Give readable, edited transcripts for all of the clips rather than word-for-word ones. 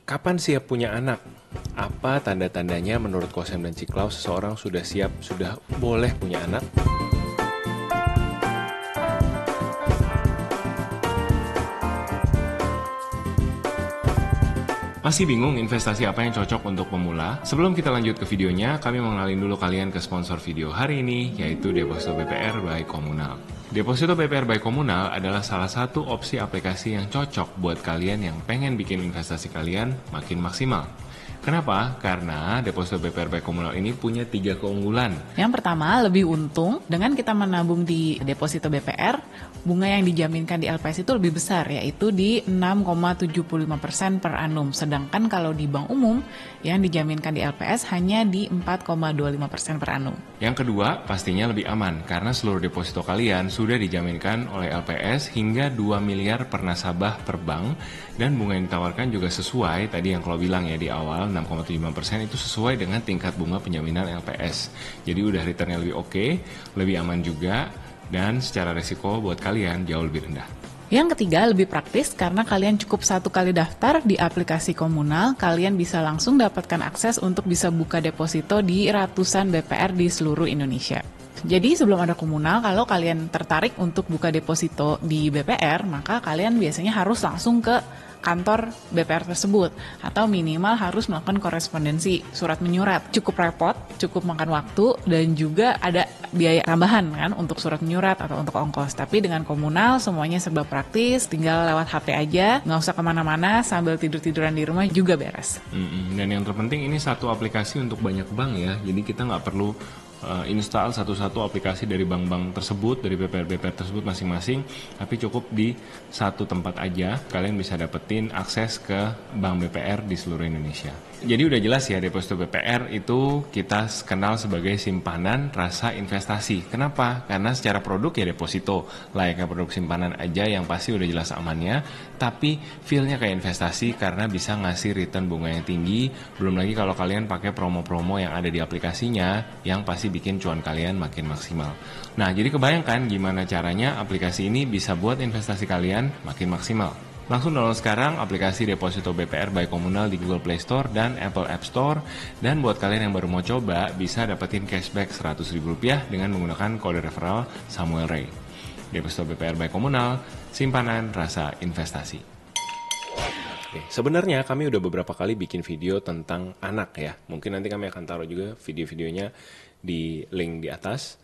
Kapan siap punya anak? Apa tanda-tandanya menurut Kosem dan Ciklaus seseorang sudah siap, sudah boleh punya anak? Masih bingung investasi apa yang cocok untuk pemula? Sebelum kita lanjut ke videonya, kami mengenalin dulu kalian ke sponsor video hari ini, yaitu Deposito BPR by Komunal. Deposito BPR by Komunal adalah salah satu opsi aplikasi yang cocok buat kalian yang pengen bikin investasi kalian makin maksimal. Kenapa? Karena Deposito BPR by Komunal ini punya 3 keunggulan. Yang pertama, lebih untung. Dengan kita menabung di deposito BPR, bunga yang dijaminkan di LPS itu lebih besar, yaitu di 6,75% per annum. Sedangkan kalau di bank umum, yang dijaminkan di LPS hanya di 4,25% per annum. Yang kedua, pastinya lebih aman, karena seluruh deposito kalian sudah dijaminkan oleh LPS hingga 2 miliar per nasabah per bank, dan bunga yang ditawarkan juga sesuai, tadi yang kalau bilang ya di awal, 6,75% itu sesuai dengan tingkat bunga penjaminan LPS. Jadi udah returnnya lebih oke, lebih aman juga, dan secara resiko buat kalian jauh lebih rendah. Yang ketiga, lebih praktis karena kalian cukup 1 kali daftar di aplikasi Komunal, kalian bisa langsung dapatkan akses untuk bisa buka deposito di ratusan BPR di seluruh Indonesia. Jadi sebelum ada Komunal, kalau kalian tertarik untuk buka deposito di BPR, maka kalian biasanya harus langsung ke kantor BPR tersebut, atau minimal harus melakukan korespondensi surat menyurat. Cukup repot, cukup makan waktu, dan juga ada biaya tambahan kan untuk surat menyurat atau untuk ongkos. Tapi dengan Komunal semuanya serba praktis, tinggal lewat HP aja, nggak usah kemana-mana, sambil tidur-tiduran di rumah juga beres. Dan yang terpenting ini satu aplikasi untuk banyak bank ya, jadi kita nggak perlu install satu-satu aplikasi dari bank-bank tersebut, dari BPR-BPR tersebut masing-masing, tapi cukup di satu tempat aja kalian bisa dapetin akses ke bank BPR di seluruh Indonesia. Jadi udah jelas ya, deposito BPR itu kita kenal sebagai simpanan rasa investasi. Kenapa? Karena secara produk ya deposito, layaknya produk simpanan aja yang pasti udah jelas amannya, tapi feel-nya kayak investasi karena bisa ngasih return bunga yang tinggi. Belum lagi kalau kalian pakai promo-promo yang ada di aplikasinya, yang pasti bikin cuan kalian makin maksimal. Nah, jadi kebayangkan gimana caranya aplikasi ini bisa buat investasi kalian makin maksimal. Langsung download sekarang aplikasi Deposito BPR by Komunal di Google Play Store dan Apple App Store. Dan buat kalian yang baru mau coba, bisa dapetin cashback Rp100.000 dengan menggunakan kode referral Samuel Ray. Deposito BPR by Komunal, simpanan rasa investasi. Oke, sebenarnya kami udah beberapa kali bikin video tentang anak ya. Mungkin nanti kami akan taruh juga video-videonya di link di atas.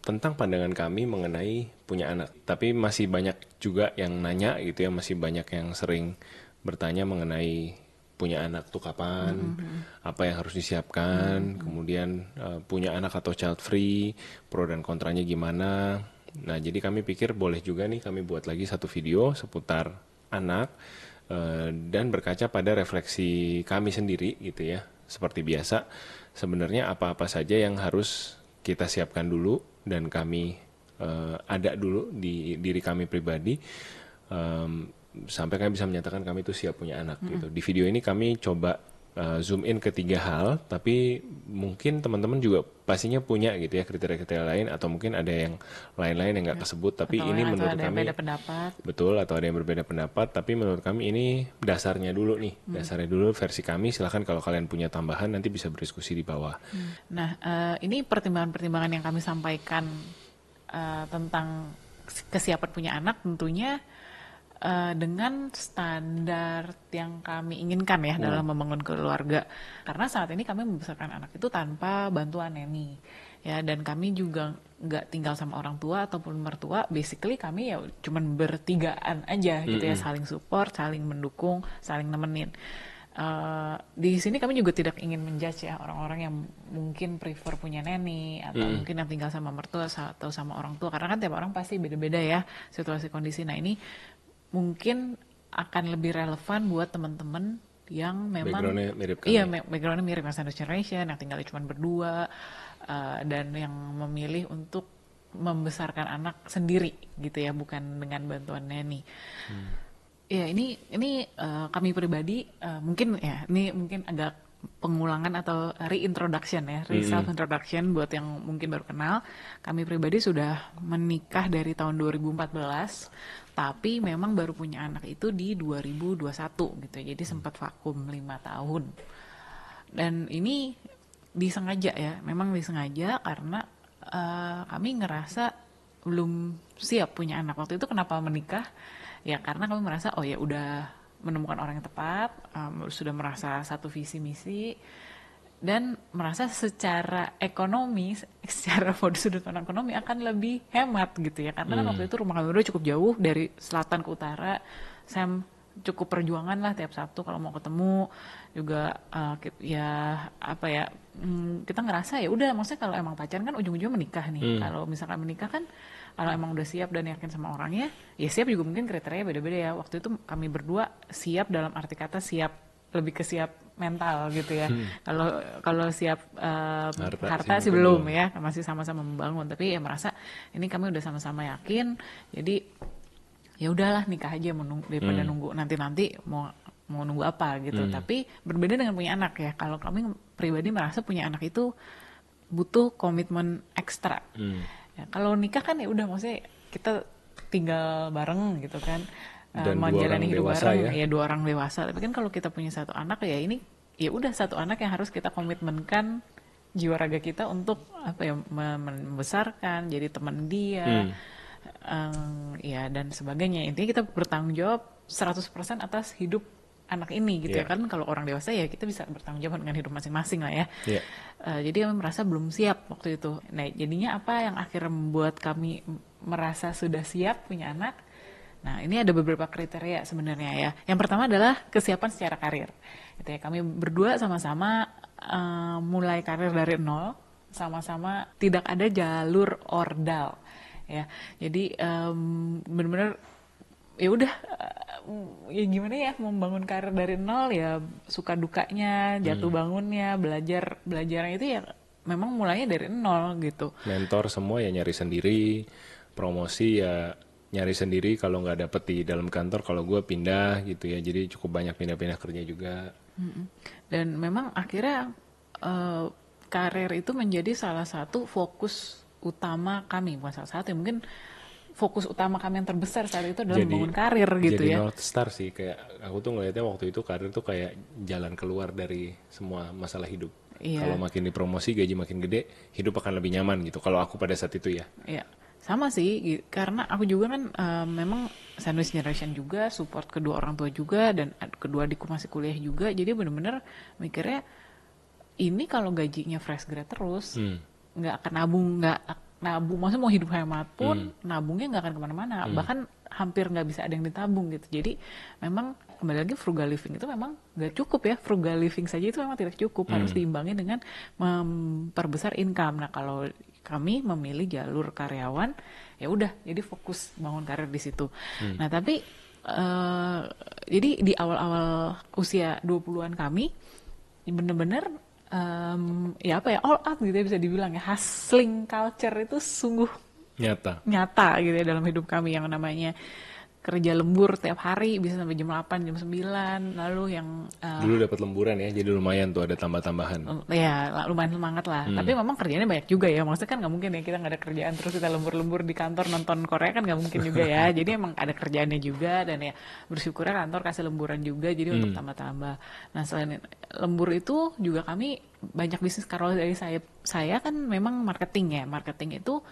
Tentang pandangan kami mengenai punya anak. Tapi masih banyak juga yang nanya gitu ya, masih banyak yang sering bertanya mengenai punya anak tuh kapan, apa yang harus disiapkan, kemudian punya anak atau child free, pro dan kontranya gimana. Nah, jadi kami pikir boleh juga nih kami buat lagi satu video seputar anak, dan berkaca pada refleksi kami sendiri gitu ya. Seperti biasa, sebenarnya apa-apa saja yang harus kita siapkan dulu dan kami ada dulu di diri kami pribadi, sampai kami bisa menyatakan kami itu siap punya anak gitu. Di video ini kami coba zoom in ke 3 hal, tapi mungkin teman-teman juga pastinya punya gitu ya kriteria-kriteria lain, atau mungkin ada yang lain-lain yang nggak kesebut, tapi Atau ini menurut ada yang kami beda pendapat. betul, atau ada yang berbeda pendapat, tapi menurut kami ini dasarnya dulu nih, dasarnya dulu versi kami. Silahkan kalau kalian punya tambahan nanti bisa berdiskusi di bawah. Nah, ini pertimbangan-pertimbangan yang kami sampaikan tentang kesiapan punya anak tentunya dengan standar yang kami inginkan ya dalam membangun keluarga. Karena saat ini kami membesarkan anak itu tanpa bantuan neni. Ya, dan kami juga nggak tinggal sama orang tua ataupun mertua. Basically kami ya cuman bertigaan aja gitu ya, saling support, saling mendukung, saling nemenin. Di sini kami juga tidak ingin menjudge ya orang-orang yang mungkin prefer punya neni atau mungkin yang tinggal sama mertua atau sama orang tua, karena kan tiap orang pasti beda-beda ya situasi kondisi. Nah, ini mungkin akan lebih relevan buat teman-teman yang memang Backgroundnya mirip kami. iya, backgroundnya mirip, yang sandwich generation, yang tinggalnya cuma berdua, dan yang memilih untuk membesarkan anak sendiri gitu ya, bukan dengan bantuan neni. Ya, ini kami pribadi mungkin ya, ini mungkin agak pengulangan atau reintroduction ya, self introduction buat yang mungkin baru kenal. Kami pribadi sudah menikah dari tahun 2014, Tapi memang baru punya anak itu di 2021 gitu. Jadi sempat vakum 5 tahun. Dan ini disengaja ya, memang disengaja karena kami ngerasa belum siap punya anak. Waktu itu kenapa menikah? Ya karena kami merasa oh ya udah menemukan orang yang tepat, sudah merasa satu visi misi, dan merasa secara ekonomi, secara dari sudut pandang ekonomi akan lebih hemat gitu ya. Karena kan waktu itu rumah kami berdua cukup jauh dari selatan ke utara. Sam cukup perjuangan lah tiap Sabtu kalau mau ketemu juga, ya apa ya, kita ngerasa ya udah, maksudnya kalau emang pacaran kan ujung-ujungnya menikah nih. Kalau misalkan menikah kan kalau emang udah siap dan yakin sama orangnya, ya siap juga mungkin kriteria beda-beda ya. Waktu itu kami berdua siap dalam arti kata siap, lebih ke siap mental gitu ya. Kalau siap harta sih belum ya, masih sama-sama membangun. Tapi ya merasa ini kami udah sama-sama yakin, jadi ya udahlah nikah aja daripada nunggu nanti mau nunggu apa gitu. Tapi berbeda dengan punya anak ya. Kalau kami pribadi merasa punya anak itu butuh komitmen ekstra. Ya, kalau nikah kan ya udah, maksudnya kita tinggal bareng gitu kan. Dan menjalani hidup bareng ya. Ya 2 orang dewasa. Tapi kan kalau kita punya 1 anak ya ini ya udah 1 anak yang harus kita komitmenkan jiwa raga kita untuk apa ya, membesarkan, jadi teman dia, ya dan sebagainya. Intinya kita bertanggung jawab 100% atas hidup anak ini gitu ya kan. Kalau orang dewasa ya kita bisa bertanggung jawab dengan hidup masing-masing lah ya. Jadi kami merasa belum siap waktu itu. Nah jadinya apa yang akhirnya membuat kami merasa sudah siap punya anak? Nah ini ada beberapa kriteria sebenarnya ya. Yang pertama adalah kesiapan secara karir. Gitu ya, kami berdua sama-sama mulai karir dari nol, sama-sama tidak ada jalur ordal ya. Jadi benar-benar ya udah, ya gimana ya, membangun karir dari nol ya, suka dukanya, jatuh bangunnya, belajarnya itu ya memang mulainya dari nol gitu. Mentor semua ya nyari sendiri, promosi ya nyari sendiri, kalau nggak dapet di dalam kantor, kalau gue pindah gitu ya. Jadi cukup banyak pindah-pindah kerja juga. Dan memang akhirnya karir itu menjadi salah satu fokus utama kami, bukan salah satu, mungkin fokus utama kami yang terbesar saat itu adalah membangun karir gitu jadi ya. North Star sih, kayak aku tuh ngeliatnya waktu itu karir tuh kayak jalan keluar dari semua masalah hidup. Kalau makin dipromosi, gaji makin gede, hidup akan lebih nyaman gitu. Kalau aku pada saat itu ya. Iya, sama sih, karena aku juga kan memang sandwich generation juga, support kedua orang tua juga, dan kedua adikku masih kuliah juga. Jadi bener-bener mikirnya ini kalau gajinya fresh grad terus, nggak akan nabung, maksudnya mau hidup hemat pun nabungnya nggak akan kemana-mana, bahkan hampir nggak bisa ada yang ditabung gitu. Jadi memang kembali lagi, frugal living itu memang nggak cukup ya, frugal living saja itu memang tidak cukup, harus diimbangi dengan memperbesar income. Nah kalau kami memilih jalur karyawan, ya udah, jadi fokus bangun karir di situ. Nah tapi jadi di awal-awal usia 20-an kami bener-bener ya apa ya, all out gitu ya, bisa dibilang ya, hustling culture itu sungguh nyata gitu ya dalam hidup kami. Yang namanya kerja lembur tiap hari bisa sampai jam 8, jam 9, lalu yang dulu dapat lemburan ya, jadi lumayan tuh, ada tambah-tambahan. Ya lumayan semangat lah. Tapi memang kerjanya banyak juga ya, maksudnya kan nggak mungkin ya kita nggak ada kerjaan terus kita lembur-lembur di kantor nonton Korea, kan nggak mungkin juga ya. Jadi emang ada kerjaannya juga, dan ya bersyukurnya kantor kasih lemburan juga, jadi untuk tambah-tambah. Nah selain lembur itu juga kami banyak bisnis. Kalau dari saya kan memang marketing ya, marketing itu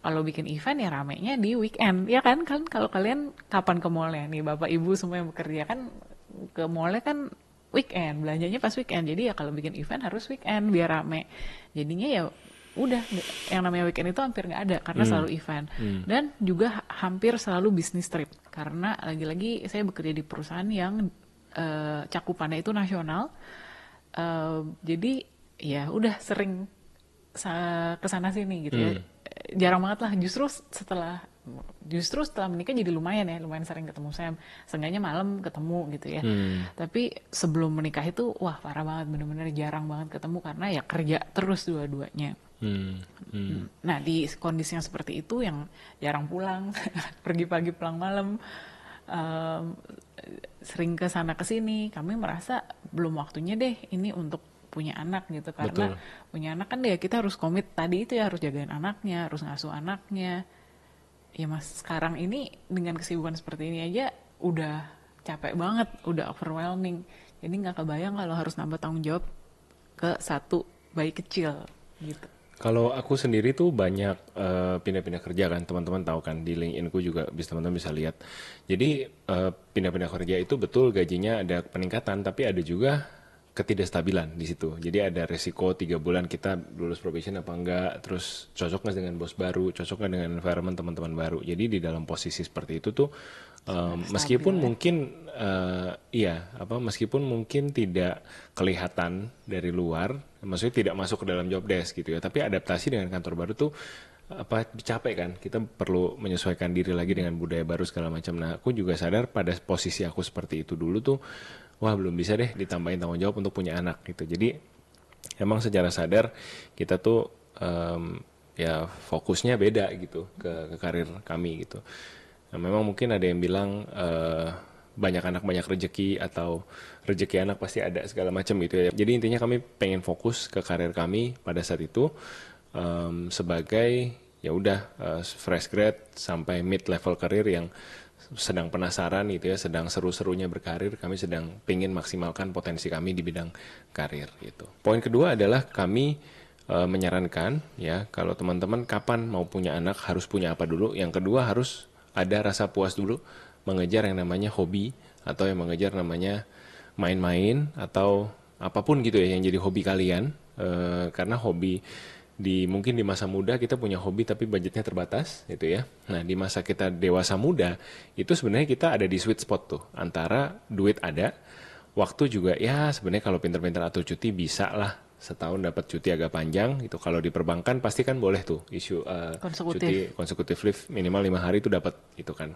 kalau bikin event ya ramenya di weekend, ya kan? Kan kalau kalian kapan ke mallnya nih, bapak ibu semua yang bekerja kan ke mallnya kan weekend, belanjanya pas weekend. Jadi ya kalau bikin event harus weekend biar rame. Jadinya ya udah, yang namanya weekend itu hampir nggak ada karena selalu event. Dan juga hampir selalu bisnis trip, karena lagi-lagi saya bekerja di perusahaan yang cakupannya itu nasional. Jadi ya udah sering kesana sini gitu ya. Jarang banget lah, justru setelah menikah jadi lumayan sering ketemu Sam, seenggaknya malam ketemu gitu ya. Tapi sebelum menikah itu wah parah banget, bener-bener jarang banget ketemu karena ya kerja terus dua-duanya. Nah di kondisi yang seperti itu, yang jarang pulang, pergi pagi pulang malam, sering kesana kesini, kami merasa belum waktunya deh ini untuk punya anak gitu. Karena punya anak kan ya kita harus komit tadi itu ya, harus jagain anaknya, harus ngasuh anaknya. ya mas sekarang ini dengan kesibukan seperti ini aja udah capek banget, udah overwhelming. Jadi nggak kebayang kalau harus nambah tanggung jawab ke satu bayi kecil gitu. Kalau aku sendiri tuh banyak pindah-pindah kerja kan, teman-teman tahu kan di LinkedIn-ku juga bisa teman-teman bisa lihat. Jadi pindah-pindah kerja itu betul gajinya ada peningkatan, tapi ada juga ketidakstabilan di situ. Jadi ada resiko 3 bulan kita lulus probation apa enggak, terus cocok nggak dengan bos baru, cocok nggak dengan environment teman-teman baru. Jadi di dalam posisi seperti itu tuh meskipun Stabil ya. mungkin meskipun mungkin tidak kelihatan dari luar, maksudnya tidak masuk ke dalam job desk gitu ya, tapi adaptasi dengan kantor baru tuh capek kan, kita perlu menyesuaikan diri lagi dengan budaya baru segala macam. Nah aku juga sadar pada posisi aku seperti itu dulu tuh, wah belum bisa deh ditambahin tanggung jawab untuk punya anak gitu. Jadi emang secara sadar kita tuh ya fokusnya beda gitu ke karir kami gitu. Nah, memang mungkin ada yang bilang banyak anak banyak rezeki, atau rezeki anak pasti ada segala macam gitu ya. Jadi intinya kami pengen fokus ke karir kami pada saat itu sebagai ya udah fresh grad sampai mid level karir yang sedang penasaran gitu ya, sedang seru-serunya berkarir, kami sedang pengen maksimalkan potensi kami di bidang karir gitu. Poin kedua adalah kami menyarankan ya, kalau teman-teman kapan mau punya anak harus punya apa dulu. Yang kedua harus ada rasa puas dulu mengejar yang namanya hobi, atau yang mengejar namanya main-main atau apapun gitu ya yang jadi hobi kalian. Karena hobi mungkin di masa muda kita punya hobi tapi budgetnya terbatas gitu ya. Nah di masa kita dewasa muda itu sebenarnya kita ada di sweet spot tuh, antara duit ada, waktu juga ya sebenarnya kalau pinter-pinter atur cuti bisa lah setahun dapat cuti agak panjang itu. Kalau di perbankan pasti kan boleh tuh isu cuti Konsekutif. konsekutif leave minimal 5 hari itu dapat itu kan.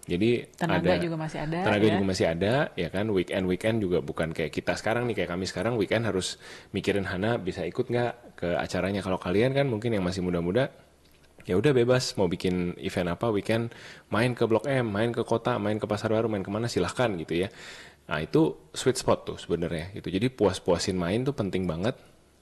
Jadi Tenaga juga masih ada tenaga ya. juga masih ada ya kan. Weekend juga bukan kayak kita sekarang nih, kayak kami sekarang weekend harus mikirin Hana bisa ikut nggak ke acaranya. Kalau kalian kan mungkin yang masih muda-muda ya udah bebas mau bikin event apa weekend, main ke Blok M, main ke kota, main ke pasar baru, main kemana silahkan gitu ya. Nah itu sweet spot tuh sebenarnya gitu. Jadi puas-puasin main tuh penting banget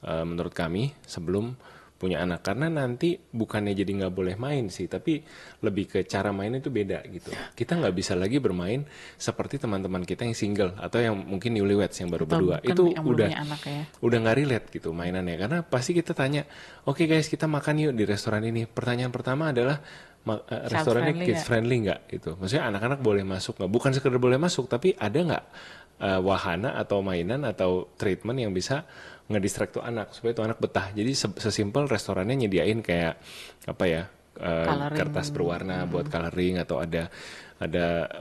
menurut kami sebelum punya anak. Karena nanti bukannya jadi nggak boleh main sih, tapi lebih ke cara main itu beda gitu. Kita nggak bisa lagi bermain seperti teman-teman kita yang single atau yang mungkin newlyweds yang baru Atau berdua. mungkin Itu yang belum punya anak ya. udah nggak relate gitu mainannya. Karena pasti kita tanya, oke guys kita makan yuk di restoran ini. Pertanyaan pertama adalah Child restorannya friendly kids nggak? friendly nggak gitu. Maksudnya anak-anak boleh masuk nggak? Bukan sekedar boleh masuk, tapi ada nggak wahana atau mainan atau treatment yang bisa ngedistract tuh anak supaya tuh anak betah. Jadi sesimpel restorannya nyediain kayak apa ya, Coloring. kertas berwarna buat coloring, atau ada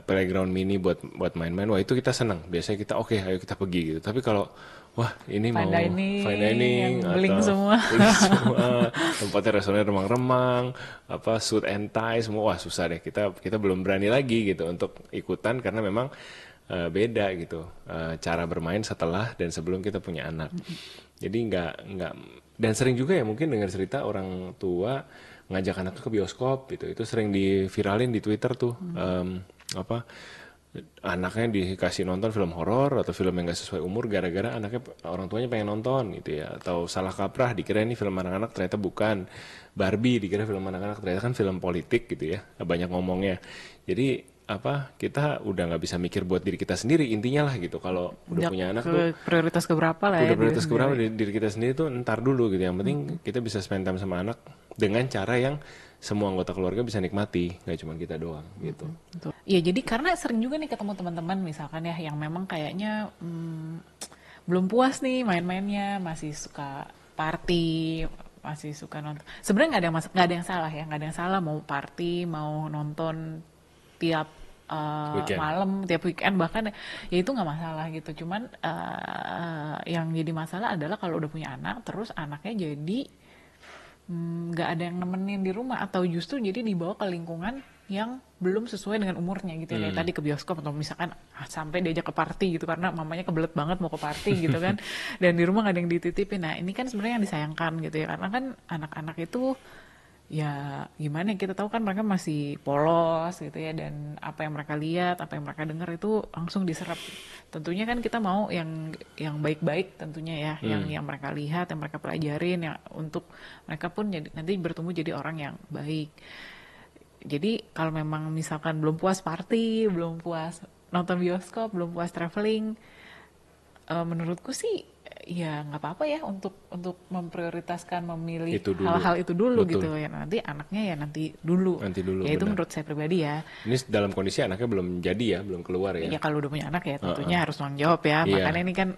playground mini buat main-main. Wah itu kita senang. Biasanya kita oke, ayo kita pergi gitu. Tapi kalau wah ini Fine mau dining, fine dining yang beling atau semua. beli semua, tempatnya restoran remang-remang, apa suit and tie semua, wah susah deh. Kita belum berani lagi gitu untuk ikutan karena memang beda gitu cara bermain setelah dan sebelum kita punya anak. Jadi nggak dan sering juga ya mungkin dengar cerita orang tua ngajak anak ke bioskop gitu. Itu sering diviralin di Twitter tuh. Apa anaknya dikasih nonton film horor atau film yang gak sesuai umur gara-gara anaknya, orang tuanya pengen nonton gitu ya, atau salah kaprah dikira ini film anak-anak ternyata bukan. Barbie dikira film anak-anak ternyata kan film politik gitu ya, banyak ngomongnya. Jadi kita udah nggak bisa mikir buat diri kita sendiri intinya lah gitu. Kalau udah Sejak punya anak ke tuh prioritas keberapa lah ya udah diri prioritas keberapa sendiri. diri kita sendiri tuh ntar dulu gitu. Yang penting kita bisa spend time sama anak dengan cara yang semua anggota keluarga bisa nikmati, nggak cuma kita doang gitu. Betul. Iya, jadi karena sering juga nih ketemu teman-teman misalkan ya yang memang kayaknya belum puas nih main-mainnya, masih suka party, masih suka nonton. Sebenarnya nggak ada yang salah ya, nggak ada yang salah mau party, mau nonton tiap Weekend. malam, tiap weekend bahkan ya itu nggak masalah gitu. Cuman yang jadi masalah adalah kalau udah punya anak, terus anaknya jadi nggak ada yang nemenin di rumah atau justru jadi dibawa ke lingkungan yang belum sesuai dengan umurnya gitu ya, kayak tadi ke bioskop atau misalkan sampai diajak ke party gitu karena mamanya kebelet banget mau ke party gitu kan, dan di rumah nggak ada yang dititipin. Nah ini kan sebenarnya yang disayangkan gitu ya, karena kan anak-anak itu ya gimana ya, kita tahu kan mereka masih polos gitu ya, dan apa yang mereka lihat, apa yang mereka dengar itu langsung diserap. Tentunya kan kita mau yang baik-baik tentunya ya, yang mereka lihat, yang mereka pelajarin, yang untuk mereka pun jadi, nanti bertumbuh jadi orang yang baik. Jadi kalau memang misalkan belum puas party, belum puas nonton bioskop, belum puas traveling, menurutku sih ya nggak apa-apa ya untuk memprioritaskan memilih Itu dulu. hal-hal itu dulu gitu Betul. ya, nanti anaknya ya nanti dulu. Nanti dulu, Ya itu benar. menurut saya pribadi ya. Ini dalam kondisi anaknya belum jadi ya, belum keluar ya. Ya kalau udah punya anak ya tentunya harus tanggung jawab ya. Iya. Makanya ini kan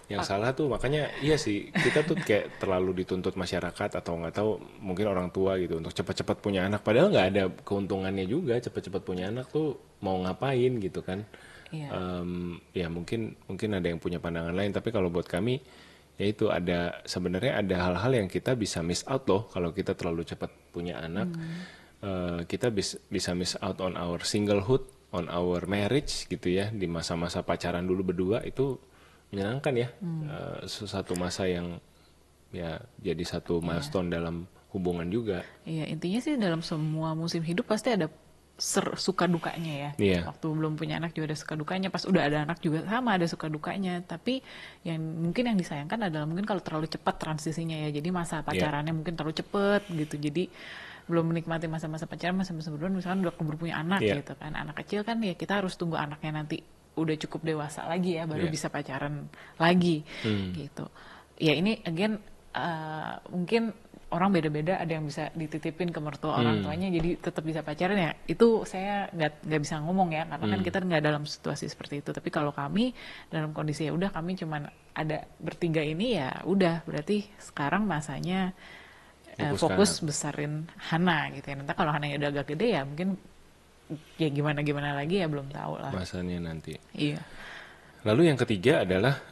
Yang salah tuh makanya iya sih, kita tuh kayak terlalu dituntut masyarakat atau nggak tahu mungkin orang tua gitu untuk cepat-cepat punya anak. Padahal nggak ada keuntungannya juga cepat-cepat punya anak tuh mau ngapain gitu kan. iya. Ya mungkin ada yang punya pandangan lain, tapi kalau buat kami ya itu ada sebenarnya ada hal-hal yang kita bisa miss out loh kalau kita terlalu cepat punya anak. Kita bisa miss out on our singlehood, on our marriage gitu ya, di masa-masa pacaran dulu berdua itu menyenangkan ya. Satu masa yang ya jadi satu milestone dalam hubungan juga. Iya, intinya sih dalam semua musim hidup pasti ada suka dukanya ya. Iya. Waktu belum punya anak juga ada suka dukanya, pas udah ada anak juga sama ada suka dukanya. Tapi yang mungkin yang disayangkan adalah mungkin kalau terlalu cepat transisinya ya. Jadi masa pacarannya mungkin terlalu cepat gitu. Jadi belum menikmati masa-masa pacaran, masa-masa berdua, misalkan udah keburu punya anak Iya. gitu kan. Anak kecil kan ya kita harus tunggu anaknya nanti udah cukup dewasa lagi ya, baru bisa pacaran lagi gitu. Ya ini again mungkin orang beda-beda, ada yang bisa dititipin ke mertua orang tuanya jadi tetap bisa pacaran ya, itu saya nggak bisa ngomong ya karena kan kita nggak dalam situasi seperti itu. Tapi kalau kami dalam kondisi ya udah kami cuman ada bertiga ini ya udah berarti sekarang masanya fokus besarin Hana gitu ya. Nanti kalau Hana udah agak gede ya mungkin ya gimana lagi ya belum tahu lah. Masanya nanti. Iya. Lalu yang ketiga adalah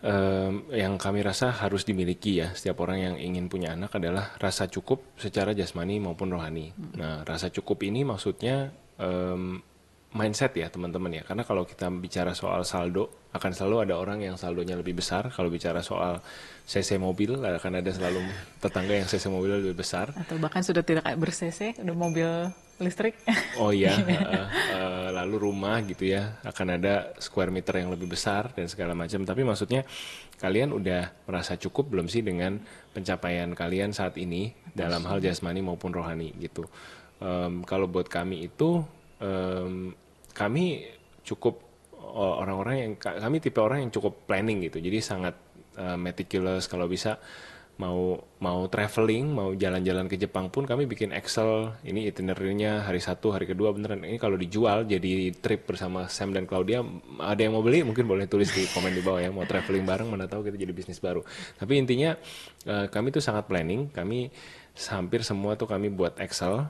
yang kami rasa harus dimiliki ya setiap orang yang ingin punya anak adalah rasa cukup secara jasmani maupun rohani. Nah, rasa cukup ini maksudnya mindset ya teman-teman ya. Karena kalau kita bicara soal saldo, akan selalu ada orang yang saldonya lebih besar. Kalau bicara soal CC mobil, akan ada selalu tetangga yang CC mobilnya lebih besar. Atau bahkan sudah tidak kayak ber-CC, udah mobil listrik. Oh iya, lalu rumah gitu ya, akan ada square meter yang lebih besar dan segala macam. Tapi maksudnya kalian udah merasa cukup belum sih dengan pencapaian kalian saat ini dalam hal jasmani maupun rohani gitu. Kalau buat kami itu, kami cukup orang-orang yang, kami tipe orang yang cukup planning gitu. Jadi sangat meticulous, kalau bisa mau traveling, mau jalan-jalan ke Jepang pun kami bikin Excel, ini itinerary-nya hari 1, hari kedua beneran. Ini kalau dijual jadi trip bersama Sam dan Claudia, ada yang mau beli mungkin boleh tulis di komen di bawah ya, mau traveling bareng mana tahu kita jadi bisnis baru. Tapi intinya kami tuh sangat planning, kami hampir semua tuh kami buat Excel,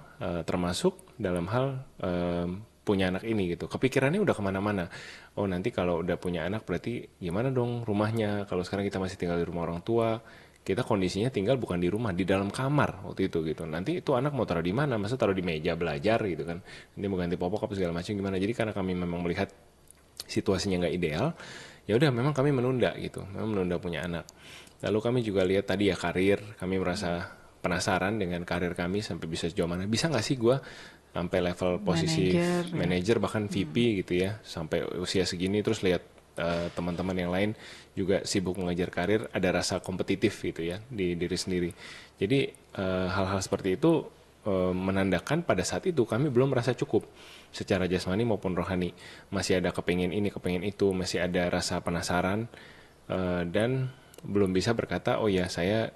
termasuk dalam hal punya anak ini gitu. Kepikirannya udah kemana-mana. Oh nanti kalau udah punya anak berarti gimana dong rumahnya, kalau sekarang kita masih tinggal di rumah orang tua, kita kondisinya tinggal bukan di rumah, di dalam kamar waktu itu gitu. Nanti itu anak mau taruh di mana? Masa taruh di meja belajar gitu kan? Ini mau ganti popok apa segala macam gimana? Jadi karena kami memang melihat situasinya nggak ideal, ya udah memang kami menunda gitu, memang menunda punya anak. Lalu kami juga lihat tadi ya karir, kami merasa penasaran dengan karir kami sampai bisa sejauh mana. Bisa nggak sih gue sampai level posisi manajer bahkan VP gitu ya, sampai usia segini terus lihat teman-teman yang lain juga sibuk mengejar karir, ada rasa kompetitif gitu ya di diri sendiri. Jadi hal-hal seperti itu menandakan pada saat itu kami belum merasa cukup secara jasmani maupun rohani. Masih ada kepengen ini, kepengen itu, masih ada rasa penasaran dan belum bisa berkata, oh ya saya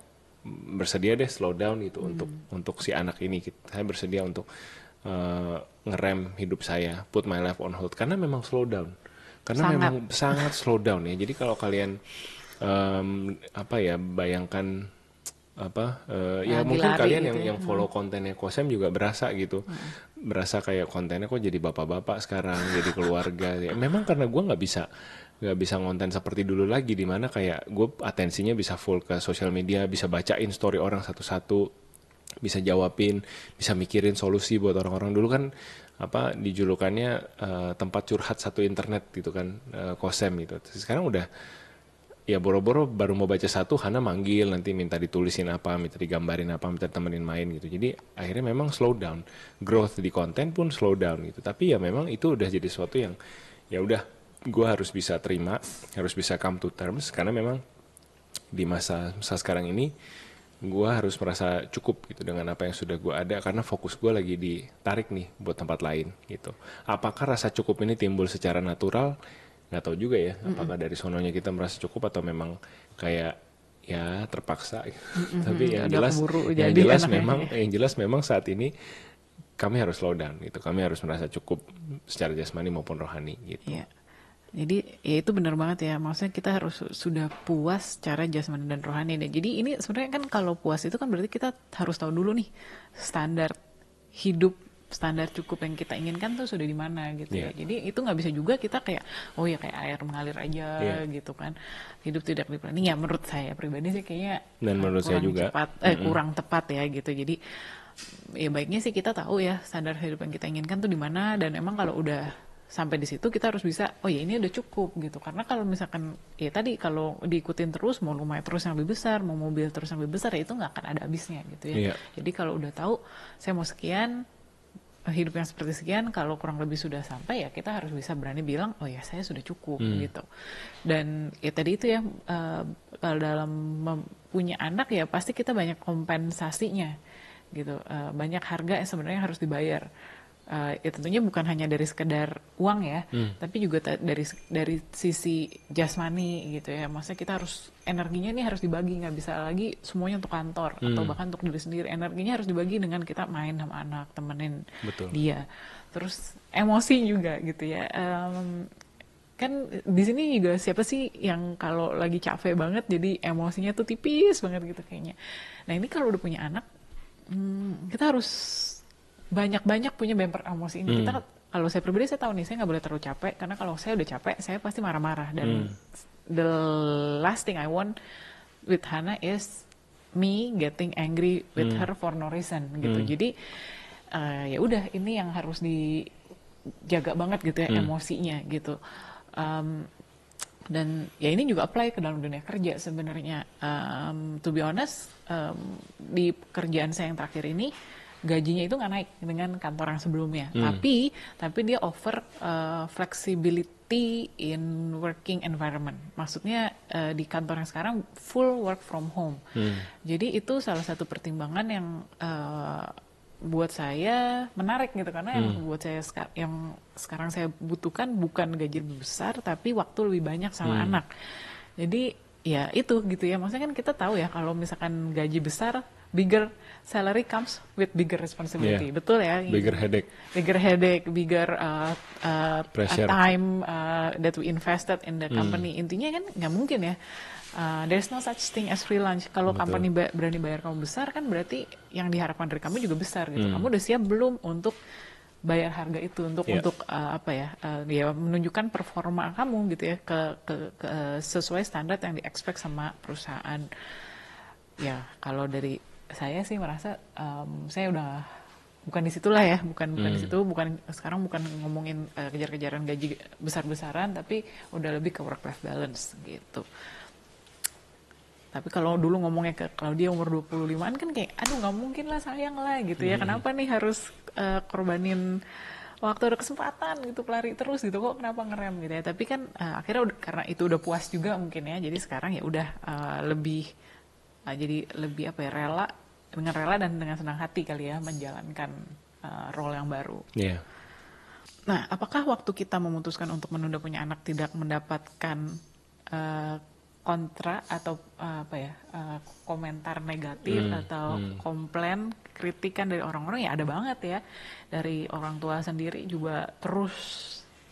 bersedia deh slow down gitu untuk si anak ini. Saya bersedia untuk ngerem hidup saya, put my life on hold karena memang slow down. Karena memang sangat slow down ya. Jadi kalau kalian bayangkan ya mungkin kalian gitu yang follow kontennya Kosem juga berasa gitu. Berasa kayak kontennya kok jadi bapak-bapak sekarang, jadi keluarga. Ya, memang karena gue nggak bisa ngonten seperti dulu lagi, di mana kayak gue atensinya bisa full ke sosial media, bisa bacain story orang satu-satu, bisa jawabin, bisa mikirin solusi buat orang-orang. Dulu kan dijulukannya tempat curhat satu internet gitu kan, Kosem gitu. Sekarang udah ya boro-boro baru mau baca satu, Hana manggil, nanti minta ditulisin apa, minta digambarin apa, minta temenin main gitu. Jadi akhirnya memang slow down, growth di konten pun slow down gitu. Tapi ya memang itu udah jadi sesuatu yang ya udah gue harus bisa terima, harus bisa come to terms, karena memang di masa sekarang ini gue harus merasa cukup gitu dengan apa yang sudah gue ada karena fokus gue lagi ditarik nih buat tempat lain gitu. Apakah rasa cukup ini timbul secara natural? Nggak tahu juga ya. Apakah dari sononya kita merasa cukup atau memang kayak ya terpaksa gitu. Tapi Udah keburu jadi anaknya. yang jelas memang saat ini kami harus slow down gitu. Kami harus merasa cukup secara jasmani maupun rohani gitu. Iya. Jadi ya itu benar banget ya. Maksudnya kita harus sudah puas secara jasmani dan rohani. Dan jadi ini sebenarnya kan kalau puas itu kan berarti kita harus tahu dulu nih standar hidup, standar cukup yang kita inginkan tuh sudah di mana gitu ya. Jadi itu nggak bisa juga kita kayak oh ya kayak air mengalir aja gitu kan. Hidup tidak diplanning ya menurut saya pribadi sih kayaknya Dan menurut saya juga kurang tepat ya gitu. Jadi ya baiknya sih kita tahu ya standar hidup yang kita inginkan tuh di mana dan emang kalau udah sampai di situ kita harus bisa oh ya ini udah cukup gitu karena kalau misalkan ya tadi kalau diikutin terus mau rumah terus yang lebih besar mau mobil terus yang lebih besar ya itu nggak akan ada habisnya gitu ya. Jadi kalau udah tahu saya mau sekian hidup yang seperti sekian kalau kurang lebih sudah sampai ya kita harus bisa berani bilang oh ya saya sudah cukup gitu. Dan ya tadi itu ya kalau dalam punya anak ya pasti kita banyak kompensasinya gitu, banyak harga yang sebenarnya harus dibayar. Ya tentunya bukan hanya dari sekedar uang ya, tapi juga dari sisi jasmani gitu ya. Maksudnya kita harus energinya nih harus dibagi, nggak bisa lagi semuanya untuk kantor atau bahkan untuk diri sendiri. Energinya harus dibagi dengan kita main sama anak, temenin dia. Terus emosi juga gitu ya. Kan di sini juga siapa sih yang kalau lagi capek banget jadi emosinya tuh tipis banget gitu kayaknya. Nah ini kalau udah punya anak, kita harus banyak-banyak punya bumper emosi ini. Kita kalau saya pribadi saya tahu nih saya nggak boleh terlalu capek karena kalau saya udah capek saya pasti marah-marah dan the last thing I want with Hana is me getting angry with her for no reason gitu. Jadi ya udah ini yang harus dijaga banget gitu ya emosinya gitu. Dan ya ini juga apply ke dalam dunia kerja sebenarnya. To be honest, di kerjaan saya yang terakhir ini gajinya itu nggak naik dengan kantor yang sebelumnya, tapi dia offer flexibility in working environment. Maksudnya di kantor yang sekarang full work from home. Jadi itu salah satu pertimbangan yang buat saya menarik gitu karena yang buat saya yang sekarang saya butuhkan bukan gaji lebih besar tapi waktu lebih banyak sama anak. Jadi ya itu gitu ya, maksudnya kan kita tahu ya kalau misalkan gaji besar, bigger salary comes with bigger responsibility, betul ya? Bigger headache, bigger time that we invested in the company. Intinya kan nggak mungkin ya. There's no such thing as free lunch. Kalau company berani bayar kamu besar kan berarti yang diharapkan dari kamu juga besar gitu. Kamu udah siap belum untuk bayar harga itu untuk apa ya ya menunjukkan performa kamu gitu ya ke sesuai standar yang di-expect sama perusahaan. Ya kalau dari saya sih merasa saya udah bukan di situlah ya, bukan di situ, sekarang bukan ngomongin kejar-kejaran gaji besar-besaran tapi udah lebih ke work life balance gitu. Tapi kalau dulu ngomongnya ke Claudia umur 25-an kan kayak aduh nggak mungkin lah sayang lah gitu ya. Kenapa nih harus korbanin waktu ada kesempatan gitu pelari terus gitu kok kenapa ngerem gitu ya. Tapi kan akhirnya karena itu udah puas juga mungkin ya. Jadi sekarang ya udah lebih jadi lebih apa ya dengan rela dan dengan senang hati kali ya menjalankan role yang baru. Nah, apakah waktu kita memutuskan untuk menunda punya anak tidak mendapatkan kontra atau komentar negatif atau komplain, kritikan dari orang-orang ya ada banget ya. Dari orang tua sendiri juga terus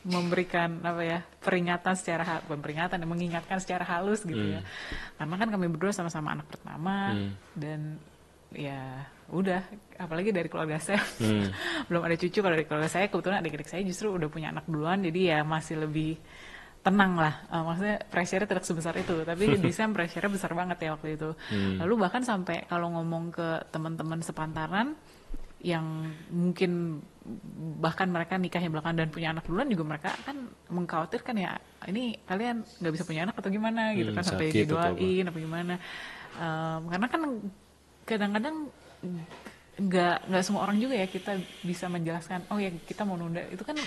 memberikan peringatan mengingatkan secara halus gitu ya. Karena kan kami berdua sama-sama anak pertama dan ya udah apalagi dari keluarga saya belum ada cucu. Kalau dari keluarga saya kebetulan adik-adik saya justru udah punya anak duluan jadi ya masih lebih tenang lah, maksudnya pressure-nya tidak sebesar itu, tapi di Sam pressure-nya besar banget ya waktu itu. Lalu bahkan sampai kalau ngomong ke teman-teman sepantaran yang mungkin bahkan mereka nikahnya belakangan dan punya anak duluan juga mereka kan mengkhawatirkan ya ini kalian nggak bisa punya anak atau gimana gitu kan sampai didoain apa gimana. Karena kan kadang-kadang nggak semua orang juga ya kita bisa menjelaskan oh ya kita mau nunda itu kan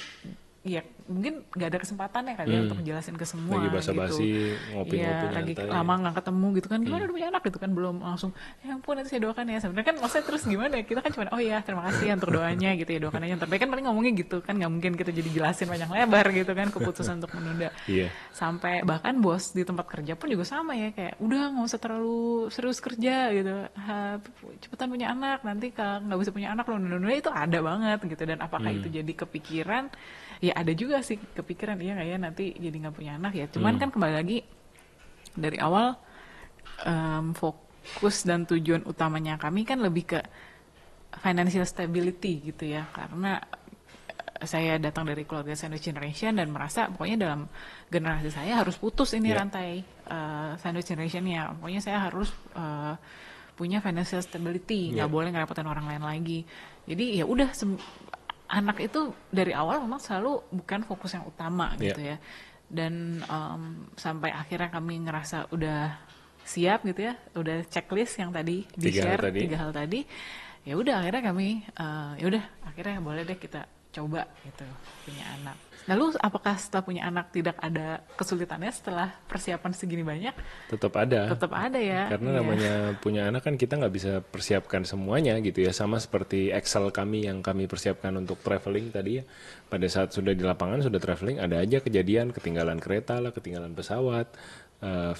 ya mungkin nggak ada kesempatannya kali ya untuk jelasin ke semua Lagi gitu. basa-basi, ngopi-ngopi Iya, lagi nyantai. lama nggak ketemu gitu kan, gimana udah punya anak gitu kan, belum langsung ya ampun nanti saya doakan ya. Sebenarnya kan maksudnya terus gimana ya, kita kan cuma oh ya terima kasih ya untuk doanya gitu ya, doakan aja. Tapi kan paling ngomongnya gitu kan, nggak mungkin kita jadi jelasin panjang lebar gitu kan keputusan untuk menunda. Iya. Sampai bahkan bos di tempat kerja pun juga sama ya, kayak udah nggak usah terlalu serius kerja gitu. Cepetan punya anak, nanti kalau nggak bisa punya anak lo nunda-nunda, itu ada banget gitu. Dan apakah itu jadi kepikiran? Ya ada juga sih kepikiran, iya nggak ya nanti jadi nggak punya anak ya. Cuman kan kembali lagi dari awal fokus dan tujuan utamanya kami kan lebih ke financial stability gitu ya, karena saya datang dari keluarga sandwich generation dan merasa pokoknya dalam generasi saya harus putus ini rantai sandwich generationnya. Pokoknya saya harus punya financial stability, nggak boleh ngerepotin orang lain lagi. Jadi ya udah anak itu dari awal memang selalu bukan fokus yang utama gitu ya. Dan sampai akhirnya kami ngerasa udah siap gitu ya, udah checklist yang tadi di share 3 hal tadi. Ya udah akhirnya kami ya udah akhirnya boleh deh kita coba gitu punya anak. Lalu apakah setelah punya anak tidak ada kesulitannya setelah persiapan segini banyak? Tetap ada. Tetap ada ya. Karena namanya punya anak kan kita nggak bisa persiapkan semuanya gitu ya. Sama seperti Excel kami yang kami persiapkan untuk traveling tadi ya. Pada saat sudah di lapangan, sudah traveling, ada aja kejadian ketinggalan kereta lah, ketinggalan pesawat,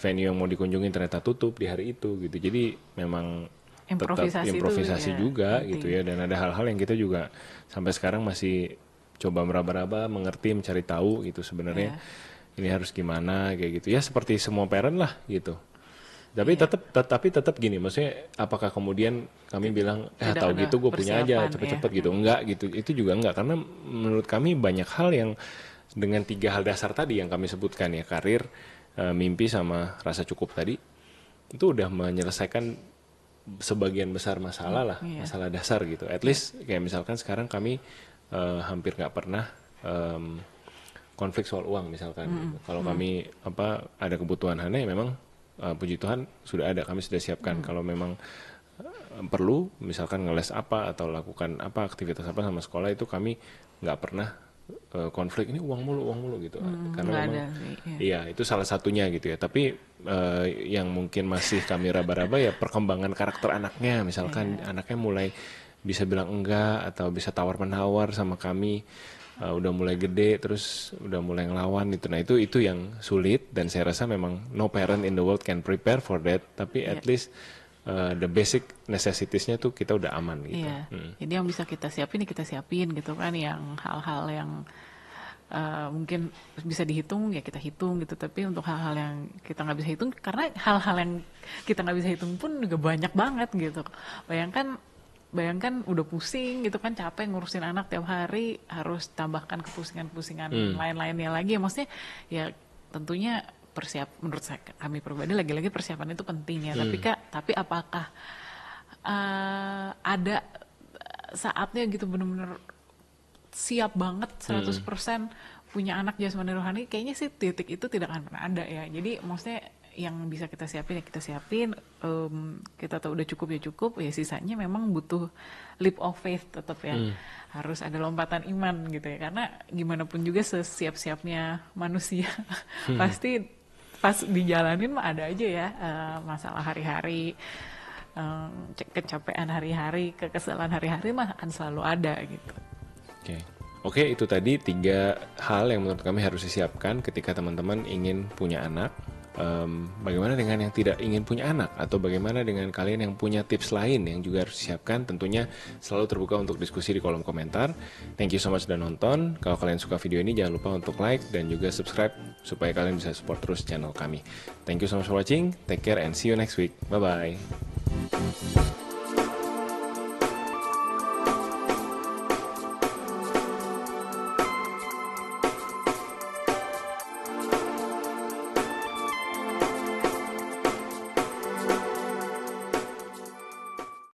venue yang mau dikunjungi ternyata tutup di hari itu gitu. Jadi memang tetap improvisasi juga gitu ya. Dan ada hal-hal yang kita juga sampai sekarang masih coba meraba-raba, mengerti, mencari tahu gitu sebenarnya ini harus gimana kayak gitu ya, seperti semua parent lah gitu. Tapi tetap gini, maksudnya apakah kemudian kami bilang tahu gitu gue punya aja cepet-cepet gitu, enggak gitu, itu juga enggak, karena menurut kami banyak hal yang dengan 3 hal dasar tadi yang kami sebutkan ya, karir, mimpi sama rasa cukup tadi, itu udah menyelesaikan sebagian besar masalah lah, masalah dasar gitu. At least kayak misalkan sekarang kami hampir nggak pernah konflik soal uang misalkan. Gitu. Kalau kami ada kebutuhan aneh, memang puji Tuhan sudah ada, kami sudah siapkan. Kalau memang perlu, misalkan ngeles apa atau lakukan apa aktivitas apa sama sekolah, itu kami nggak pernah konflik ini uang mulu gitu. Karena memang iya itu salah satunya gitu ya. Tapi yang mungkin masih kami raba-raba ya perkembangan karakter anaknya. Misalkan anaknya mulai bisa bilang enggak atau bisa tawar-menawar sama kami, udah mulai gede terus udah mulai ngelawan gitu. Nah itu yang sulit, dan saya rasa memang no parent in the world can prepare for that, tapi at least the basic necessitiesnya tuh kita udah aman gitu. Jadi yang bisa kita siapin ya kita siapin gitu kan, yang hal-hal yang mungkin bisa dihitung ya kita hitung gitu, tapi untuk hal-hal yang kita nggak bisa hitung, karena hal-hal yang kita nggak bisa hitung pun juga banyak banget gitu. Bayangkan udah pusing gitu kan, capek ngurusin anak tiap hari, harus tambahkan kepusingan-kepusingan lain-lainnya lagi. Maksudnya ya tentunya menurut saya, kami pribadi lagi-lagi persiapan itu penting ya. Tapi apakah ada saatnya gitu benar-benar siap banget 100% punya anak jasmani rohani? Kayaknya sih titik itu tidak akan pernah ada ya. Jadi maksudnya yang bisa kita siapin ya kita siapin, kita tahu udah cukup ya cukup, ya sisanya memang butuh leap of faith tetap ya, harus ada lompatan iman gitu ya, karena gimana pun juga sesiap-siapnya manusia pasti pas dijalanin mah ada aja ya masalah hari-hari, kecapean hari-hari, kekesalan hari-hari mah akan selalu ada gitu. Oke, itu tadi 3 hal yang menurut kami harus disiapkan ketika teman-teman ingin punya anak. Bagaimana dengan yang tidak ingin punya anak, atau bagaimana dengan kalian yang punya tips lain yang juga harus disiapkan? Tentunya selalu terbuka untuk diskusi di kolom komentar. Thank you so much sudah nonton. Kalau kalian suka video ini jangan lupa untuk like dan juga subscribe supaya kalian bisa support terus channel kami. Thank you so much for watching. Take care and see you next week. Bye bye.